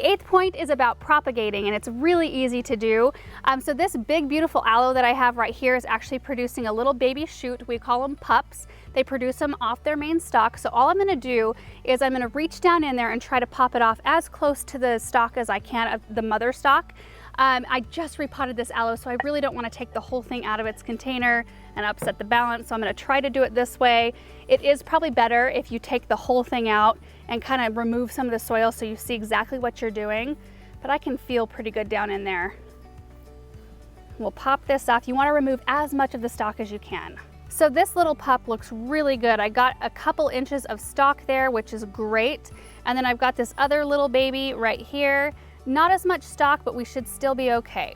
eighth point is about propagating, and it's really easy to do. So this big, beautiful aloe that I have right here is actually producing a little baby shoot. We call them pups. They produce them off their main stalk. So all I'm gonna do is I'm gonna reach down in there and try to pop it off as close to the stalk as I can of the mother stalk. I just repotted this aloe, so I really don't want to take the whole thing out of its container and upset the balance. So I'm going to try to do it this way. It is probably better if you take the whole thing out and kind of remove some of the soil so you see exactly what you're doing. But I can feel pretty good down in there. We'll pop this off. You want to remove as much of the stalk as you can. So this little pup looks really good. I got a couple inches of stalk there, which is great. And then I've got this other little baby right here. Not as much stalk, but we should still be okay.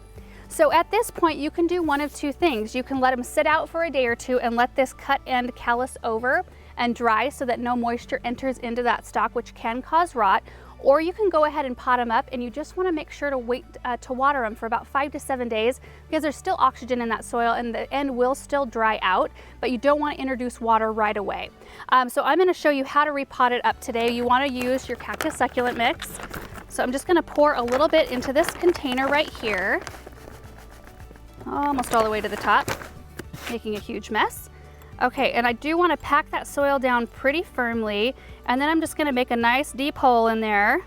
So at this point, you can do one of two things. You can let them sit out for a day or two and let this cut end callus over and dry so that no moisture enters into that stalk, which can cause rot. Or you can go ahead and pot them up, and you just want to make sure to wait to water them for about 5 to 7 days because there's still oxygen in that soil and the end will still dry out, but you don't want to introduce water right away. So I'm going to show you how to repot it up today. You want to use your cactus succulent mix. So I'm just going to pour a little bit into this container right here, almost all the way to the top, making a huge mess. Okay, and I do want to pack that soil down pretty firmly, and then I'm just going to make a nice deep hole in there,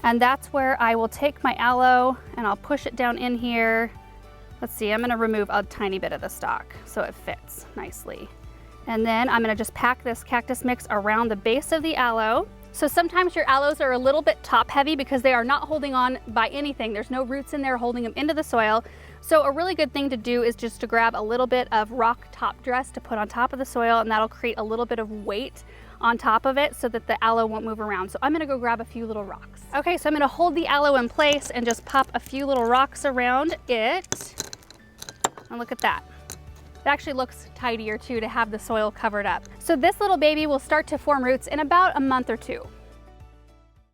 and that's where I will take my aloe and I'll push it down in here. Let's see, I'm going to remove a tiny bit of the stalk so it fits nicely. And then I'm going to just pack this cactus mix around the base of the aloe. So sometimes your aloes are a little bit top heavy because they are not holding on by anything. There's no roots in there holding them into the soil. So a really good thing to do is just to grab a little bit of rock top dress to put on top of the soil, and that'll create a little bit of weight on top of it so that the aloe won't move around. So I'm gonna go grab a few little rocks. Okay, so I'm gonna hold the aloe in place and just pop a few little rocks around it. And look at that. It actually looks tidier too to have the soil covered up. So this little baby will start to form roots in about a month or two.